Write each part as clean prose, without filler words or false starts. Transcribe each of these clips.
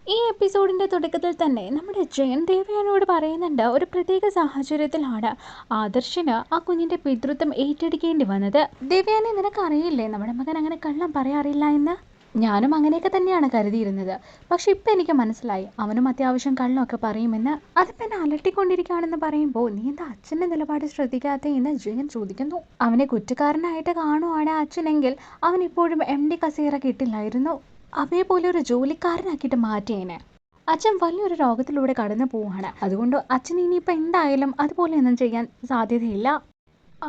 ഈ എപ്പിസോഡിന്റെ തുടക്കത്തിൽ തന്നെ നമ്മുടെ ജയൻ ദേവയാനിയോട് പറയുന്നുണ്ട്, ഒരു പ്രത്യേക സാഹചര്യത്തിലാണ് ആദർശിന് ആ കുഞ്ഞിന്റെ പിതൃത്വം ഏറ്റെടുക്കേണ്ടി വന്നത്. ദേവയാനി, നിനക്കറിയില്ലേ നമ്മുടെ മകൻ അങ്ങനെ കള്ളം പറയാറില്ല എന്ന്? ഞാനും അങ്ങനെയൊക്കെ തന്നെയാണ് കരുതിയിരുന്നത്. പക്ഷെ ഇപ്പം എനിക്ക് മനസ്സിലായി, അവനും അത്യാവശ്യം കള്ളമൊക്കെ പറയുമെന്ന്. അതിപ്പോൾ എന്നെ അലട്ടിക്കൊണ്ടിരിക്കുകയാണെന്ന് പറയുമ്പോൾ നീ എന്താ അച്ഛൻ്റെ നിലപാട് ശ്രദ്ധിക്കാത്തേ എന്ന് ജയൻ ചോദിക്കുന്നു. അവനെ കുറ്റക്കാരനായിട്ട് കാണുവാണ് അച്ഛനെങ്കിൽ അവൻ ഇപ്പോഴും MD കസേര കിട്ടില്ലായിരുന്നു. അതേപോലെ ഒരു ജോലിക്കാരനാക്കിയിട്ട് മാറ്റിയേനെ. അച്ഛൻ വലിയൊരു രോഗത്തിലൂടെ കടന്നു പോവുകയാണ്. അതുകൊണ്ട് അച്ഛൻ ഇനിയിപ്പോൾ എന്തായാലും അതുപോലെയൊന്നും ചെയ്യാൻ സാധ്യതയില്ല.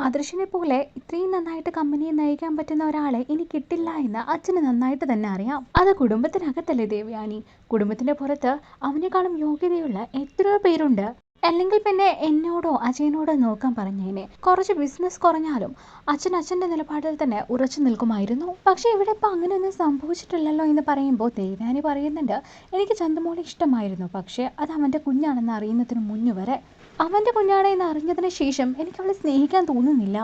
ആദർശിനെ പോലെ ഇത്രയും നന്നായിട്ട് കമ്പനിയെ നയിക്കാൻ പറ്റുന്ന ഒരാളെ ഇനി കിട്ടില്ല എന്ന് അച്ഛന് നന്നായിട്ട് തന്നെ അറിയാം. അത് കുടുംബത്തിനകത്തല്ലേ ദേവയാനി, കുടുംബത്തിന്റെ പുറത്ത് അവനേക്കാളും യോഗ്യതയുള്ള എത്രയോ പേരുണ്ട്. അല്ലെങ്കിൽ പിന്നെ എന്നോടോ അജയനോടോ നോക്കാൻ പറഞ്ഞേനെ. കുറച്ച് ബിസിനസ് കുറഞ്ഞാലും അച്ഛൻ്റെ നിലപാടിൽ തന്നെ ഉറച്ചു നിൽക്കുമായിരുന്നു. പക്ഷെ ഇവിടെ ഇപ്പം അങ്ങനെയൊന്നും സംഭവിച്ചിട്ടില്ലല്ലോ എന്ന് പറയുമ്പോൾ ദേവയാനി പറയുന്നുണ്ട്, എനിക്ക് ചന്തുമോളെ ഇഷ്ടമായിരുന്നു, പക്ഷേ അത് അവൻ്റെ കുഞ്ഞാണെന്ന് അറിയുന്നതിന് മുന്നേ വരെ. അവൻ്റെ കുഞ്ഞാണെന്ന് അറിഞ്ഞതിന് ശേഷം എനിക്ക് അവളെ സ്നേഹിക്കാൻ തോന്നുന്നില്ല.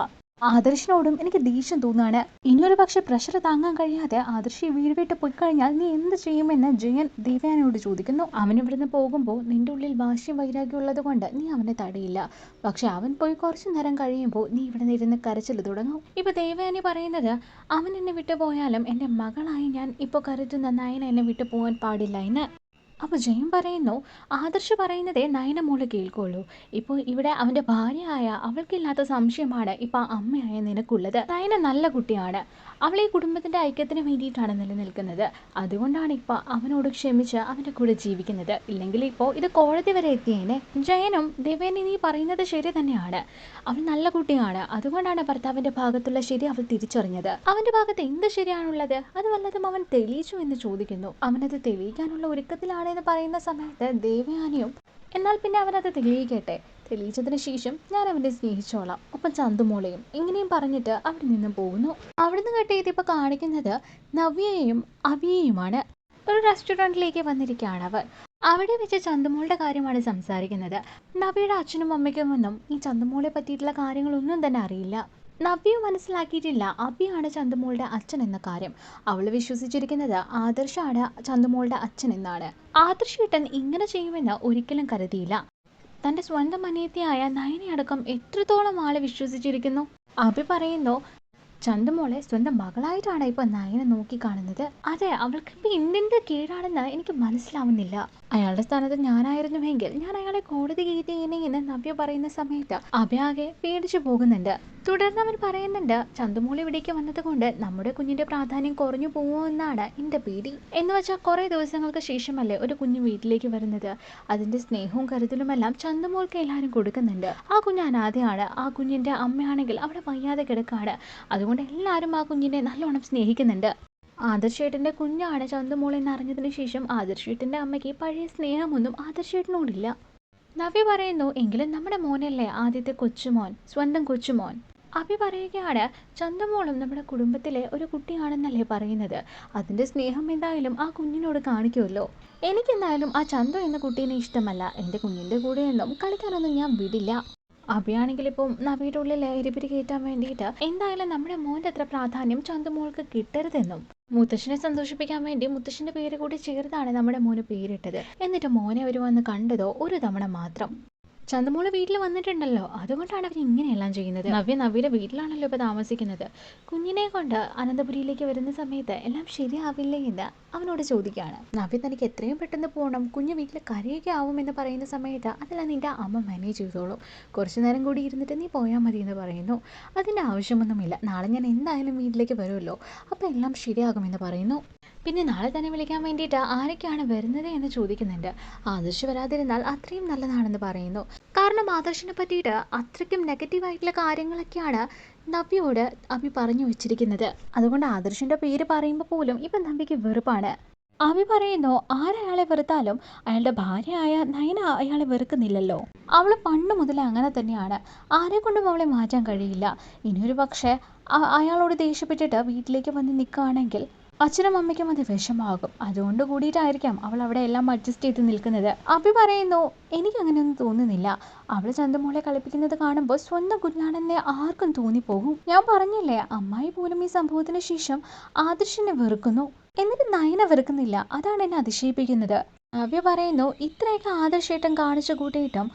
ആദർശിനോടും എനിക്ക് ദേഷ്യം തോന്നുകയാണ്. ഇനിയൊരു പക്ഷെ പ്രഷർ താങ്ങാൻ കഴിയാതെ ആദർശി വീട് വിട്ട് പോയി കഴിഞ്ഞാൽ നീ എന്ത് ചെയ്യുമെന്ന് ജയൻ ദേവയാനിയോട് ചോദിക്കുന്നു. അവൻ ഇവിടുന്ന് പോകുമ്പോൾ നിന്റെ ഉള്ളിൽ വാശിയും വൈരാഗ്യം ഉള്ളത് കൊണ്ട് നീ അവനെ തടയില്ല. പക്ഷെ അവൻ പോയി കുറച്ചു നേരം കഴിയുമ്പോൾ നീ ഇവിടെ ഇരുന്ന് കരച്ചിൽ തുടങ്ങും. ഇപ്പൊ ദേവയാനി പറയുന്നത്, അവൻ എന്നെ വിട്ടു പോയാലും എൻ്റെ മകളായി ഞാൻ ഇപ്പോൾ കരുതുന്ന നയന എന്നെ വിട്ടു പോകാൻ പാടില്ല എന്ന്. അപ്പോൾ ജയൻ പറയുന്നു, ആദർശ് പറയുന്നതേ നയന മോള് കേൾക്കുള്ളൂ. ഇപ്പോൾ ഇവിടെ അവൻ്റെ ഭാര്യയായ അവൾക്കില്ലാത്ത സംശയമാണ് ഇപ്പോൾ അമ്മയായ നിനക്കുള്ളത്. നയന നല്ല കുട്ടിയാണ്, അവൾ ഈ കുടുംബത്തിൻ്റെ ഐക്യത്തിന് വേണ്ടിയിട്ടാണ് നിലനിൽക്കുന്നത്. അതുകൊണ്ടാണ് ഇപ്പോൾ അവനോട് ക്ഷമിച്ച് അവൻ്റെ കൂടെ ജീവിക്കുന്നത്. ഇല്ലെങ്കിൽ ഇപ്പോൾ ഇത് കോടതി വരെ എത്തിയേനെ. ജയനും ദേവേനെ നീ പറയുന്നത് ശരി തന്നെയാണ്, അവൾ നല്ല കുട്ടിയാണ്. അതുകൊണ്ടാണ് ഭർത്താവിൻ്റെ ഭാഗത്തുള്ള ശരി അവൾ തിരിച്ചറിഞ്ഞത്. അവൻ്റെ ഭാഗത്ത് എന്ത് ശരിയാണുള്ളത്? അത് വല്ലതും അവൻ തെളിയിച്ചു എന്ന് ചോദിക്കുന്നു. അവനത് തെളിയിക്കാനുള്ള ഒരുക്കത്തിലാണ് എന്ന് പറയുന്ന സമയത്ത് ദേവയാനിയും, എന്നാൽ പിന്നെ അവനത് തെളിയിക്കട്ടെ, തെളിയിച്ചതിന് ശേഷം ഞാൻ അവനെ സ്നേഹിച്ചോളാം, ഒപ്പം ചന്തുമോളെയും, ഇങ്ങനെയും പറഞ്ഞിട്ട് അവിടെ നിന്നും പോകുന്നു. അവിടുന്ന് കെട്ടിയത് ഇപ്പോൾ കാണിക്കുന്നത് നവ്യയെയും അവിയെയുമാണ്. ഒരു റെസ്റ്റോറൻറ്റിലേക്ക് വന്നിരിക്കുകയാണ് അവർ. അവിടെ വെച്ച് ചന്തുമോളുടെ കാര്യമാണ് സംസാരിക്കുന്നത്. നവ്യയുടെ അച്ഛനും അമ്മയ്ക്കും ഒന്നും ഈ ചന്തുമോളെ പറ്റിയിട്ടുള്ള കാര്യങ്ങളൊന്നും തന്നെ അറിയില്ല. നവ്യ മനസ്സിലാക്കിയിട്ടില്ല അഭിയാണ് ചന്തുമോളുടെ അച്ഛൻ എന്ന കാര്യം. അവൾ വിശ്വസിച്ചിരിക്കുന്നത് ആദർശാണ് ചന്തുമോളുടെ അച്ഛൻ എന്നാണ്. ആദർശേട്ടൻ ഇങ്ങനെ ചെയ്യുമെന്ന് ഒരിക്കലും കരുതിയില്ല. തൻ്റെ സ്വന്തം അനിയത്തിയായ നയനയടക്കം എത്രത്തോളം ആളെ വിശ്വസിച്ചിരിക്കുന്നു. അഭി പറയുന്നു, ചന്തുമോളെ സ്വന്തം മകളായിട്ടാണ് ഇപ്പോൾ നയനെ നോക്കിക്കാണുന്നത്. അതെ, അവൾക്ക് ഇപ്പം എന്തിൻ്റെ കീഴാണെന്ന് എനിക്ക് മനസ്സിലാവുന്നില്ല. അയാളുടെ സ്ഥാനത്ത് ഞാനായിരുന്നുവെങ്കിൽ ഞാൻ അയാളെ കോടതി കയറ്റിയേനെ എന്ന് നവ്യ പറയുന്ന സമയത്ത് അഭയാകെ പേടിച്ചു പോകുന്നുണ്ട്. തുടർന്ന് അവൻ പറയുന്നുണ്ട്, ചന്തുമോളി ഇവിടേക്ക് വന്നത് കൊണ്ട് നമ്മുടെ കുഞ്ഞിന്റെ പ്രാധാന്യം കുറഞ്ഞു പോകുമോ എന്നാണ് എൻ്റെ പേടി. എന്ന് വെച്ചാൽ കുറേ ദിവസങ്ങൾക്ക് ശേഷമല്ലേ ഒരു കുഞ്ഞ് വീട്ടിലേക്ക് വരുന്നത്. അതിൻ്റെ സ്നേഹവും കരുതലുമെല്ലാം ചന്തുമോൾക്ക് എല്ലാവരും കൊടുക്കുന്നുണ്ട്. ആ കുഞ്ഞ് അനാഥയാണ്. ആ കുഞ്ഞിൻ്റെ അമ്മയാണെങ്കിൽ അവിടെ വയ്യാതെ കിടക്കാണ്. അതുകൊണ്ട് എല്ലാവരും ആ കുഞ്ഞിനെ നല്ലോണം സ്നേഹിക്കുന്നുണ്ട്. ആദർശേട്ടൻ്റെ കുഞ്ഞാണ് ചന്തുമോൾ എന്നറിഞ്ഞതിന് ശേഷം ആദർശേട്ടൻ്റെ അമ്മയ്ക്ക് പഴയ സ്നേഹമൊന്നും ആദർശേട്ടനോടില്ല. നവ്യ പറയുന്നു, എങ്കിലും നമ്മുടെ മോനല്ലേ ആദ്യത്തെ കൊച്ചുമോൻ, സ്വന്തം കൊച്ചുമോൻ. അഭി പറയുകയാണ്, ചന്തുമോളും നമ്മുടെ കുടുംബത്തിലെ ഒരു കുട്ടിയാണെന്നല്ലേ പറയുന്നത്. അതിൻ്റെ സ്നേഹം എന്തായാലും ആ കുഞ്ഞിനോട് കാണിക്കുമല്ലോ. എനിക്കെന്തായാലും ആ ചന്തു എന്ന കുട്ടീനെ ഇഷ്ടമല്ല. എൻ്റെ കുഞ്ഞിൻ്റെ കൂടെയൊന്നും കളിക്കാനൊന്നും ഞാൻ വിടില്ല. അഭിയാണെങ്കിൽ ഇപ്പം നവ്യയുടെ ഉള്ളിൽ എരിപിരി കയറ്റാൻ വേണ്ടിയിട്ട് എന്തായാലും നമ്മുടെ മോൻ്റെ അത്ര പ്രാധാന്യം ചന്തുമോൾക്ക് കിട്ടരുതെന്നും, മുത്തശ്ശനെ സന്തോഷിപ്പിക്കാൻ വേണ്ടി മുത്തശ്ശൻ്റെ പേര് കൂടി ചേർത്താണ് നമ്മുടെ മോന് പേരിട്ടത്. എന്നിട്ട് മോനെ അവർ വന്ന് കണ്ടതോ ഒരു തവണ മാത്രം. ചന്തുമോള് വീട്ടിൽ വന്നിട്ടുണ്ടല്ലോ, അതുകൊണ്ടാണ് അവർ ഇങ്ങനെയെല്ലാം ചെയ്യുന്നത്. നവ്യയുടെ വീട്ടിലാണല്ലോ ഇപ്പോൾ താമസിക്കുന്നത്. കുഞ്ഞിനെ കൊണ്ട് അനന്തപുരിയിലേക്ക് വരുന്ന സമയത്ത് എല്ലാം ശരിയാവില്ലേ എന്ന് അവനോട് ചോദിക്കുകയാണ്. നവ്യ തനിക്ക് എത്രയും പെട്ടെന്ന് പോകണം, കുഞ്ഞ് വീട്ടിൽ കരയൊക്കെ ആവുമെന്ന് പറയുന്ന സമയത്ത് അതെല്ലാം നിൻ്റെ അമ്മ മാനേജ് ചെയ്തോളൂ, കുറച്ചു നേരം കൂടി ഇരുന്നിട്ട് നീ പോയാൽ മതി എന്ന് പറയുന്നു. അതിൻ്റെ ആവശ്യമൊന്നുമില്ല, നാളെ ഞാൻ എന്തായാലും വീട്ടിലേക്ക് വരുമല്ലോ, അപ്പോൾ എല്ലാം ശരിയാകുമെന്ന് പറയുന്നു. പിന്നെ നാളെ തന്നെ വിളിക്കാൻ വേണ്ടിയിട്ട് ആരൊക്കെയാണ് വരുന്നത് എന്ന് ചോദിക്കുന്നുണ്ട്. ആദർശ് വരാതിരുന്നാൽ അത്രയും നല്ലതാണെന്ന് പറയുന്നു. കാരണം ആദർശിനെ പറ്റിയിട്ട് അത്രയ്ക്കും നെഗറ്റീവായിട്ടുള്ള കാര്യങ്ങളൊക്കെയാണ് നവ്യയോട് അഭി പറഞ്ഞു വെച്ചിരിക്കുന്നത്. അതുകൊണ്ട് ആദർശിൻ്റെ പേര് പറയുമ്പോൾ പോലും ഇപ്പം നവ്യയ്ക്ക് വെറുപ്പാണ്. അഭി പറയുന്നു, ആരയാളെ വെറുത്താലും അയാളുടെ ഭാര്യയായ നയന അയാളെ വെറുക്കുന്നില്ലല്ലോ. അവൾ പണ്ട് മുതലേ അങ്ങനെ തന്നെയാണ്, ആരെ കൊണ്ടും അവളെ മാറ്റാൻ കഴിയില്ല. ഇനിയൊരു പക്ഷേ അയാളോട് ദേഷ്യപ്പെട്ടിട്ട് വീട്ടിലേക്ക് വന്ന് നിൽക്കുകയാണെങ്കിൽ അച്ഛനും അമ്മയ്ക്കും അത് വിഷമാകും. അതുകൊണ്ട് കൂടിയിട്ടായിരിക്കാം അവൾ അവിടെ എല്ലാം അഡ്ജസ്റ്റ് ചെയ്ത് നിൽക്കുന്നത്. അഭി പറയുന്നു, എനിക്കങ്ങനെയൊന്നും തോന്നുന്നില്ല. അവൾ ചന്തുമോളെ കളിപ്പിക്കുന്നത് കാണുമ്പോൾ സ്വന്തം കുഞ്ഞാണെന്നെ ആർക്കും തോന്നിപ്പോകും. ഞാൻ പറഞ്ഞില്ലേ, അമ്മായി പോലും ഈ സംഭവത്തിന് ശേഷം ആദർശിനെ വെറുക്കുന്നു, എന്നിട്ട് നയന വെറുക്കുന്നില്ല. അതാണ് എന്നെ അതിശയിപ്പിക്കുന്നത്. നവ്യ പറയുന്നു ഇത്രയൊക്കെ ആദർശേട്ടൻ കാണിച്ചു കൂട്ടിയിട്ടും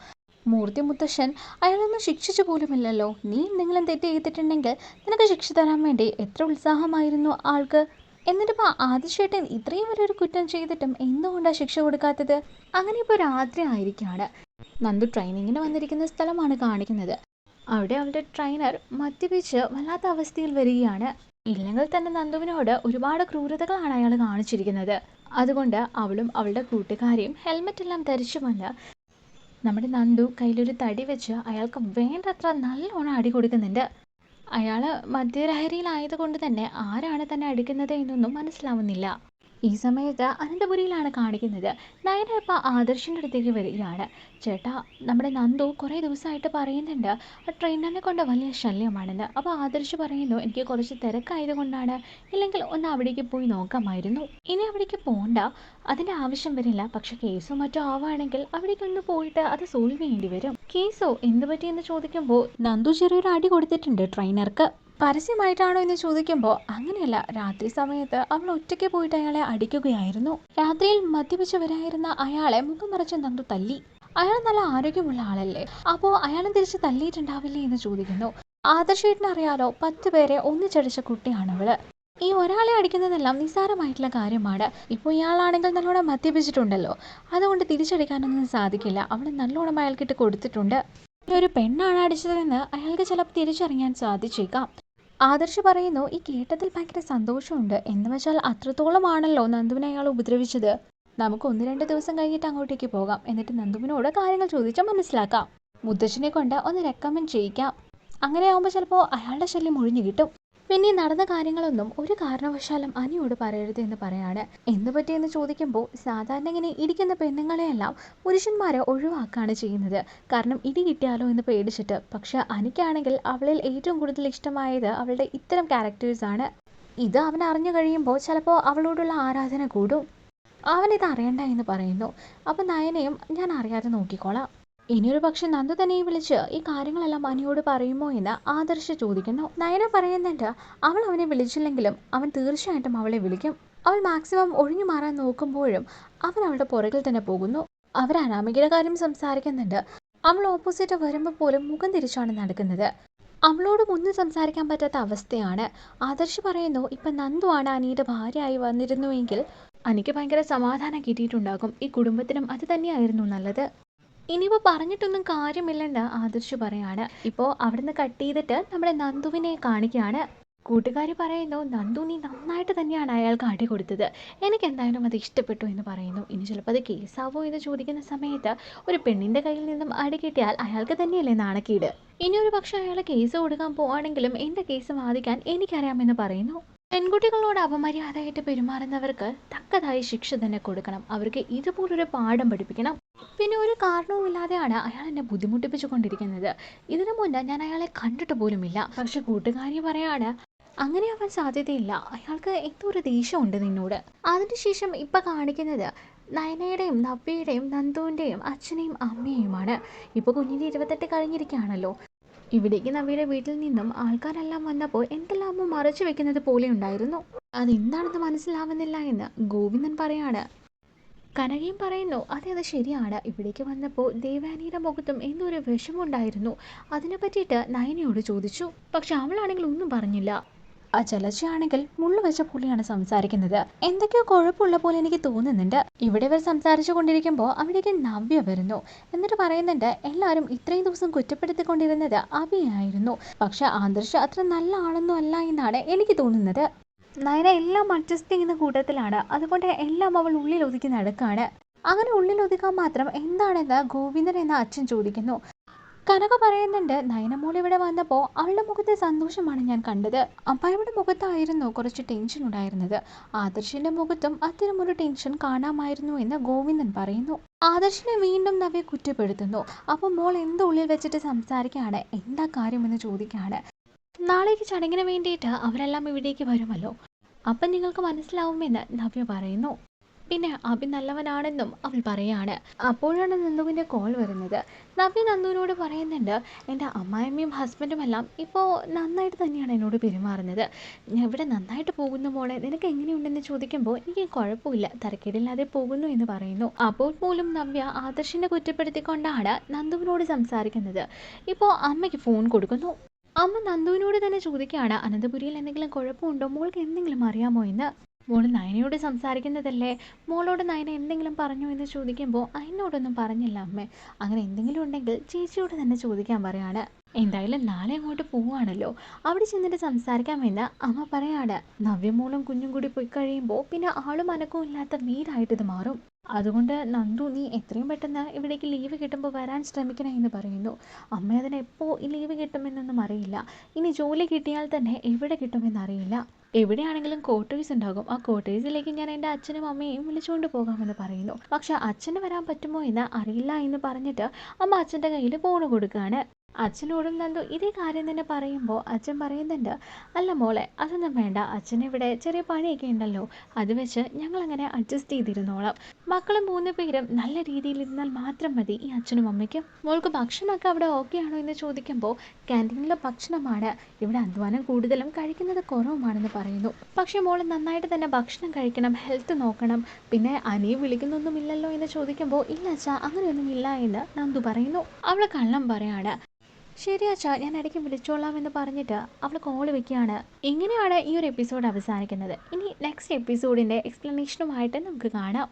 മൂർത്തി മുത്തശ്ശൻ അയാളൊന്നും ശിക്ഷിച്ചു പോലുമില്ലല്ലോ. നീ എന്തെങ്കിലും തെറ്റ് ചെയ്തിട്ടുണ്ടെങ്കിൽ നിനക്ക് ശിക്ഷ തരാൻ വേണ്ടി എത്ര ഉത്സാഹമായിരുന്നു ആൾക്ക്. എന്നിട്ടിപ്പോൾ ആദിശേട്ടൻ ഇത്രയും വലിയൊരു കുറ്റം ചെയ്തിട്ടും എന്തുകൊണ്ടാണ് ശിക്ഷ കൊടുക്കാത്തത്? അങ്ങനെ ഇപ്പോൾ രാത്രി ആയിരിക്കുകയാണ്. നന്ദു ട്രെയിനിങ്ങിന് വന്നിരിക്കുന്ന സ്ഥലമാണ് കാണിക്കുന്നത്. അവിടെ അവളുടെ ട്രെയിനർ മദ്യപിച്ച് വല്ലാത്ത അവസ്ഥയിൽ വരികയാണ്. ഇല്ലെങ്കിൽ തന്നെ നന്ദുവിനോട് ഒരുപാട് ക്രൂരതകളാണ് അയാൾ കാണിച്ചിരിക്കുന്നത്. അതുകൊണ്ട് അവളും അവളുടെ കൂട്ടുകാരിയും ഹെൽമെറ്റ് എല്ലാം ധരിച്ചു വന്ന് നമ്മുടെ നന്ദു കയ്യിലൊരു തടി വെച്ച് അയാൾക്ക് വേണ്ടത്ര നല്ലോണം അടി കൊടുക്കുന്നുണ്ട്. അയാൾ മദ്യലഹരിയിലായതുകൊണ്ട് തന്നെ ആരാണ് തന്നെ അടിക്കുന്നത് എന്നൊന്നും മനസ്സിലാവുന്നില്ല. ഈ സമയത്ത് അനന്തപുരിയിലാണ് കാണിക്കുന്നത്. നയന ഇപ്പോൾ ആദർശിൻ്റെ അടുത്തേക്ക് വരികയാണ്. ചേട്ടാ, നമ്മുടെ നന്ദു കുറേ ദിവസമായിട്ട് പറയുന്നുണ്ട് ആ ട്രെയിനറിനെ കൊണ്ട് വലിയ ശല്യമാണെന്ന്. അപ്പോൾ ആദർശ് പറയുന്നു എനിക്ക് കുറച്ച് തിരക്കായതുകൊണ്ടാണ്, ഇല്ലെങ്കിൽ ഒന്ന് അവിടേക്ക് പോയി നോക്കാമായിരുന്നു. ഇനി അവിടേക്ക് പോകണ്ട, അതിൻ്റെ ആവശ്യം വരില്ല. പക്ഷെ കേസോ മറ്റോ ആവുകയാണെങ്കിൽ അവിടേക്കൊന്ന് പോയിട്ട് അത് സോൾവ് ചെയ്യേണ്ടി വരും. കേസോ എന്ത് പറ്റിയെന്ന് ചോദിക്കുമ്പോൾ നന്ദു ചെറിയൊരു അടി കൊടുത്തിട്ടുണ്ട് ട്രെയിനർക്ക്. പരസ്യമായിട്ടാണോ എന്ന് ചോദിക്കുമ്പോൾ അങ്ങനെയല്ല, രാത്രി സമയത്ത് അവൾ ഒറ്റയ്ക്ക് പോയിട്ട് അയാളെ അടിക്കുകയായിരുന്നു. രാത്രിയിൽ മദ്യപിച്ച് വരായിരുന്ന അയാളെ മുഖം മറച്ച് നന്ദു തല്ലി. അയാൾ നല്ല ആരോഗ്യമുള്ള ആളല്ലേ, അപ്പോൾ അയാളും തിരിച്ച് തല്ലിയിട്ടുണ്ടാവില്ലേ എന്ന് ചോദിക്കുന്നു. ആദർശേട്ടന് അറിയാലോ, 10 പേരെ ഒന്നിച്ചടിച്ച കുട്ടിയാണവള്. ഈ ഒരാളെ അടിക്കുന്നതെല്ലാം നിസ്സാരമായിട്ടുള്ള കാര്യമാണ്. ഇപ്പോൾ ഇയാളാണെങ്കിൽ നല്ലോണം മദ്യപിച്ചിട്ടുണ്ടല്ലോ, അതുകൊണ്ട് തിരിച്ചടിക്കാനൊന്നും സാധിക്കില്ല. അവൾ നല്ലോണം അയാൾക്കിട്ട് കൊടുത്തിട്ടുണ്ട്. ഒരു പെണ്ണാണ് അടിച്ചതെന്ന് അയാൾക്ക് ചിലപ്പോൾ തിരിച്ചറിയാൻ സാധിച്ചേക്കാം. ആദർശ് പറയുന്നു ഈ കേട്ടതിൽ ഭയങ്കര സന്തോഷമുണ്ട്. എന്ന് വെച്ചാൽ അത്രത്തോളമാണല്ലോ നന്ദുവിനെ അയാൾ ഉപദ്രവിച്ചത്. നമുക്ക് 1-2 ദിവസം കഴിഞ്ഞിട്ട് അങ്ങോട്ടേക്ക് പോകാം. എന്നിട്ട് നന്ദുവിനോട് കാര്യങ്ങൾ ചോദിച്ചാൽ മനസ്സിലാക്കാം. മുത്തശ്ശനെ കൊണ്ട് ഒന്ന് റെക്കമെൻഡ് ചെയ്യിക്കാം. അങ്ങനെയാവുമ്പോൾ ചിലപ്പോൾ അയാളുടെ ശല്യം ഒഴിഞ്ഞു കിട്ടും. പിന്നെ നടന്ന കാര്യങ്ങളൊന്നും ഒരു കാരണവശാലും അനിയോട് പറയരുത് എന്ന് പറയാണ്. എന്ത് പറ്റിയെന്ന് ചോദിക്കുമ്പോൾ സാധാരണ ഇങ്ങനെ ഇടിക്കുന്ന പെണ്ണുങ്ങളെയെല്ലാം പുരുഷന്മാരെ ഒഴിവാക്കുകയാണ് ചെയ്യുന്നത്. കാരണം ഇടി കിട്ടിയാലോ എന്ന് പേടിച്ചിട്ട്. പക്ഷെ അനിക്കാണെങ്കിൽ അവളിൽ ഏറ്റവും കൂടുതൽ ഇഷ്ടമായത് അവളുടെ ഇത്തരം ക്യാരക്ടേഴ്സാണ്. ഇത് അവൻ അറിഞ്ഞു കഴിയുമ്പോൾ ചിലപ്പോൾ അവളോടുള്ള ആരാധന കൂടും. അവനിത് അറിയണ്ട എന്ന് പറയുന്നു. അപ്പം നയനയും ഞാൻ അറിയാതെ നോക്കിക്കോളാം. ഇനിയൊരു പക്ഷെ നന്ദു തന്നെ വിളിച്ച് ഈ കാര്യങ്ങളെല്ലാം അനിയോട് പറയുമോ എന്ന് ആദർശ് ചോദിക്കുന്നു. നയന പറയുന്നുണ്ട് അവൾ അവനെ വിളിച്ചില്ലെങ്കിലും അവൻ തീർച്ചയായിട്ടും അവളെ വിളിക്കും. അവൾ മാക്സിമം ഒഴിഞ്ഞു മാറാൻ നോക്കുമ്പോഴും അവൻ അവളുടെ പുറകിൽ തന്നെ പോകുന്നു. അവർ അനാമികയുടെ കാര്യം സംസാരിക്കുന്നുണ്ട്. അവൾ ഓപ്പോസിറ്റ് വരുമ്പോൾ പോലും മുഖം തിരിച്ചാണ് നടക്കുന്നത്. അവളോട് ഒന്നും സംസാരിക്കാൻ പറ്റാത്ത അവസ്ഥയാണ്. ആദർശ് പറയുന്നു ഇപ്പം നന്ദു ആണ് അനിയുടെ ഭാര്യയായി വന്നിരുന്നുവെങ്കിൽ അനിക്ക് ഭയങ്കര സമാധാനം കിട്ടിയിട്ടുണ്ടാകും. ഈ കുടുംബത്തിനും അത് തന്നെയായിരുന്നു നല്ലത്. ഇനിയിപ്പോൾ പറഞ്ഞിട്ടൊന്നും കാര്യമില്ലെന്ന് ആദർശ് പറയാണ്. ഇപ്പോൾ അവിടുന്ന് കട്ട് ചെയ്തിട്ട് നമ്മുടെ നന്ദുവിനെ കാണിക്കുകയാണ്. കൂട്ടുകാരി പറയുന്നു നന്ദു നീ നന്നായിട്ട് തന്നെയാണ് അയാൾക്ക് അടി കൊടുത്തത്, എനിക്ക് എന്തായാലും അത് ഇഷ്ടപ്പെട്ടു എന്ന് പറയുന്നു. ഇനി ചിലപ്പോൾ അത് കേസാവോ എന്ന് ചോദിക്കുന്ന സമയത്ത് ഒരു പെണ്ണിൻ്റെ കയ്യിൽ നിന്നും അടി കിട്ടിയാൽ അയാൾക്ക് തന്നെയല്ലേ നാണക്കേട്. ഇനി ഒരു പക്ഷേ അയാൾ കേസ് കൊടുക്കാൻ പോവാണെങ്കിലും എൻ്റെ കേസ് വാദിക്കാൻ എനിക്കറിയാമെന്ന് പറയുന്നു. പെൺകുട്ടികളോട് അപമര്യാദയായിട്ട് പെരുമാറുന്നവർക്ക് തക്കതായ ശിക്ഷ തന്നെ കൊടുക്കണം. അവർക്ക് ഇതുപോലൊരു പാഠം പഠിപ്പിക്കണം. പിന്നെ ഒരു കാരണവുമില്ലാതെയാണ് അയാൾ എന്നെ ബുദ്ധിമുട്ടിപ്പിച്ചു കൊണ്ടിരിക്കുന്നത്. ഇതിനു മുന്നേ ഞാൻ അയാളെ കണ്ടിട്ട് പോലുമില്ല. പക്ഷെ കൂട്ടുകാരി പറയാണ് അങ്ങനെ ആവാൻ സാധ്യതയില്ല, അയാൾക്ക് എന്തോ ഒരു ദേഷ്യമുണ്ട് നിന്നോട്. അതിനുശേഷം ഇപ്പം കാണിക്കുന്നത് നയനയുടെയും നവ്യയുടെയും നന്ദുവിൻ്റെയും അച്ഛനെയും അമ്മയുമാണ്. ഇപ്പോൾ കുഞ്ഞിൻ്റെ 28 കഴിഞ്ഞിരിക്കുകയാണല്ലോ. ഇവിടേക്ക് നവ്യയുടെ വീട്ടിൽ നിന്നും ആൾക്കാരെല്ലാം വന്നപ്പോൾ എന്തെല്ലാമോ മറച്ചു വെക്കുന്നത് പോലെ ഉണ്ടായിരുന്നു. അതെന്താണെന്ന് മനസ്സിലാവുന്നില്ല എന്ന് ഗോവിന്ദൻ പറയാണ്. കനകയും പറയുന്നു അതെ അത് ശരിയാണ്, ഇവിടേക്ക് വന്നപ്പോൾ ദേവാനിയുടെ മുഖത്തും എന്തോ ഒരു വിഷമമുണ്ടായിരുന്നു. അതിനെ പറ്റിയിട്ട് നയനയോട് ചോദിച്ചു. പക്ഷെ അവളാണെങ്കിൽ ഒന്നും പറഞ്ഞില്ല. ആ ചലച്ചയാണെങ്കിൽ മുള്ളു വെച്ച പുള്ളിയാണ് സംസാരിക്കുന്നത്. എന്തൊക്കെയോ കുഴപ്പമുള്ള പോലെ എനിക്ക് തോന്നുന്നുണ്ട്. ഇവിടെ ഇവർ സംസാരിച്ചു കൊണ്ടിരിക്കുമ്പോൾ അവിടേക്ക് നവ്യ വരുന്നു. എന്നിട്ട് പറയുന്നുണ്ട് എല്ലാവരും ഇത്രയും ദിവസം കുറ്റപ്പെടുത്തിക്കൊണ്ടിരുന്നത് അഭിയായിരുന്നു, പക്ഷെ ആദർശ് അത്ര നല്ല ആളൊന്നും അല്ല എന്നാണ് എനിക്ക് തോന്നുന്നത്. നയന എല്ലാം അഡ്ജസ്റ്റ് ചെയ്യുന്ന കൂട്ടത്തിലാണ്, അതുകൊണ്ട് എല്ലാം അവൾ ഉള്ളിൽ ഒതുക്കി നടക്കാണ്. അങ്ങനെ ഉള്ളിൽ ഒതുക്കാൻ മാത്രം എന്താണെന്ന് ഗോവിന്ദൻ എന്ന അച്ഛൻ ചോദിക്കുന്നു. കനക പറയുന്നുണ്ട് നയനമോൾ ഇവിടെ വന്നപ്പോൾ അവളുടെ മുഖത്തെ സന്തോഷമാണ് ഞാൻ കണ്ടത്. അപ്പായുടെ മുഖത്തായിരുന്നു കുറച്ച് ടെൻഷൻ ഉണ്ടായിരുന്നത്. ആദർശിന്റെ മുഖത്തും അത്തരമൊരു ടെൻഷൻ കാണാമായിരുന്നു എന്ന് ഗോവിന്ദൻ പറയുന്നു. ആദർശിനെ വീണ്ടും നവ്യ കുറ്റപ്പെടുത്തുന്നു. അപ്പോൾ മോൾ എന്തോ ഉള്ളിൽ വെച്ചിട്ട് സംസാരിക്കുകയാണ്, എന്താ കാര്യമെന്ന് ചോദിക്കുകയാണ്. നാളേക്ക് ചടങ്ങിന് വേണ്ടിയിട്ട് അവരെല്ലാം ഇവിടേക്ക് വരുമല്ലോ, അപ്പം നിങ്ങൾക്ക് മനസ്സിലാവുമെന്ന് നവ്യ പറയുന്നു. പിന്നെ അഭി നല്ലവനാണെന്നും അവൾ പറയാണ്. അപ്പോഴാണ് നന്ദുവിൻ്റെ കോൾ വരുന്നത്. നവ്യ നന്ദുവിനോട് പറയുന്നുണ്ട്, എൻ്റെ അമ്മായിയമ്മയും ഹസ്ബൻഡും എല്ലാം ഇപ്പോൾ നന്നായിട്ട് തന്നെയാണ് എന്നോട് പെരുമാറുന്നത്. ഞാൻ ഇവിടെ നന്നായിട്ട് പോകുന്നു മോളെ, നിനക്ക് എങ്ങനെയുണ്ടെന്ന് ചോദിക്കുമ്പോൾ എനിക്ക് കുഴപ്പമില്ല, തരക്കേടില്ലാതെ പോകുന്നു എന്ന് പറയുന്നു. അപ്പോൾ പോലും നവ്യ ആദർശിനെ കുറ്റപ്പെടുത്തിക്കൊണ്ടാണ് നന്ദുവിനോട് സംസാരിക്കുന്നത്. ഇപ്പോൾ അമ്മയ്ക്ക് ഫോൺ കൊടുക്കുന്നു. അമ്മ നന്ദുവിനോട് തന്നെ ചോദിക്കുകയാണ്, അനന്തപുരിയിൽ എന്തെങ്കിലും കുഴപ്പമുണ്ടോ, മോൾക്ക് എന്തെങ്കിലും അറിയാമോ എന്ന്. മോള് നയനയോട് സംസാരിക്കുന്നതല്ലേ, മോളോട് നയന എന്തെങ്കിലും പറഞ്ഞോ എന്ന് ചോദിക്കുമ്പോൾ അതിനോടൊന്നും പറഞ്ഞില്ല അമ്മേ, അങ്ങനെ എന്തെങ്കിലും ഉണ്ടെങ്കിൽ ചേച്ചിയോട് തന്നെ ചോദിക്കാൻ പറയാണ്. എന്തായാലും നാളെ അങ്ങോട്ട് പോവുകയാണല്ലോ, അവിടെ ചെന്നിട്ട് സംസാരിക്കാമെന്ന് അമ്മ പറയാണ്. നവ്യമോളും കുഞ്ഞും കൂടി പോയി കഴിയുമ്പോൾ പിന്നെ ആളും അനക്കവും ഇല്ലാത്ത വീടായിട്ട് ഇത് മാറും. അതുകൊണ്ട് നന്ദു, നീ എത്രയും പെട്ടെന്ന് ഇവിടേക്ക് ലീവ് കിട്ടുമ്പോൾ വരാൻ ശ്രമിക്കണേ എന്ന് പറയുന്നു. അമ്മ അതിന് എപ്പോൾ ഈ ലീവ് കിട്ടുമെന്നൊന്നും അറിയില്ല. ഇനി ജോലി കിട്ടിയാൽ തന്നെ എവിടെ കിട്ടുമെന്നറിയില്ല. എവിടെയാണെങ്കിലും ക്വാർട്ടേഴ്സ് ഉണ്ടാകും, ആ ക്വാർട്ടേഴ്സിലേക്ക് ഞാൻ എൻ്റെ അച്ഛനും അമ്മയെയും വിളിച്ചുകൊണ്ട് പോകാമെന്ന് പറയുന്നു. പക്ഷെ അച്ഛന് വരാൻ പറ്റുമോ എന്ന് അറിയില്ല എന്ന് പറഞ്ഞിട്ട് അമ്മ അച്ഛൻ്റെ കയ്യിൽ ഫോണ് കൊടുക്കുകയാണ്. അച്ഛനോടും നന്ദു ഇതേ കാര്യം തന്നെ പറയുമ്പോൾ അച്ഛൻ പറയുന്നുണ്ട്, അല്ല മോളെ അതൊന്നും വേണ്ട, അച്ഛനിവിടെ ചെറിയ പണിയൊക്കെ ഉണ്ടല്ലോ, അത് വെച്ച് ഞങ്ങളങ്ങനെ അഡ്ജസ്റ്റ് ചെയ്തിരുന്നോളാം. മക്കളും 3 പേരും നല്ല രീതിയിൽ ഇരുന്നാൽ മാത്രം മതി ഈ അച്ഛനും അമ്മയ്ക്കും. മോൾക്ക് ഭക്ഷണമൊക്കെ അവിടെ ഓക്കെ ആണോ എന്ന് ചോദിക്കുമ്പോൾ ക്യാൻറ്റീനിലെ ഭക്ഷണമാണ്, ഇവിടെ അധ്വാനം കൂടുതലും കഴിക്കുന്നത് കുറവുമാണെന്ന് പറയുന്നു. പക്ഷേ മോൾ നന്നായിട്ട് തന്നെ ഭക്ഷണം കഴിക്കണം, ഹെൽത്ത് നോക്കണം, പിന്നെ അനിയെ വിളിക്കുന്നൊന്നുമില്ലല്ലോ എന്ന് ചോദിക്കുമ്പോൾ ഇല്ല അച്ഛാ അങ്ങനെയൊന്നും ഇല്ല എന്ന് നന്ദു പറയുന്നു. അവൾ കള്ളം പറയാണ്. ശരി അച്ഛാ, ഞാൻ ഇടയ്ക്ക് വിളിച്ചോളാം എന്ന് പറഞ്ഞിട്ട് അവൾ കോൾ വെക്കുകയാണ്. ഇങ്ങനെയാണ് ഈ ഒരു എപ്പിസോഡ് അവസാനിക്കുന്നത്. ഇനി നെക്സ്റ്റ് എപ്പിസോഡിൻ്റെ എക്സ്പ്ലനേഷനുമായിട്ട് നമുക്ക് കാണാം.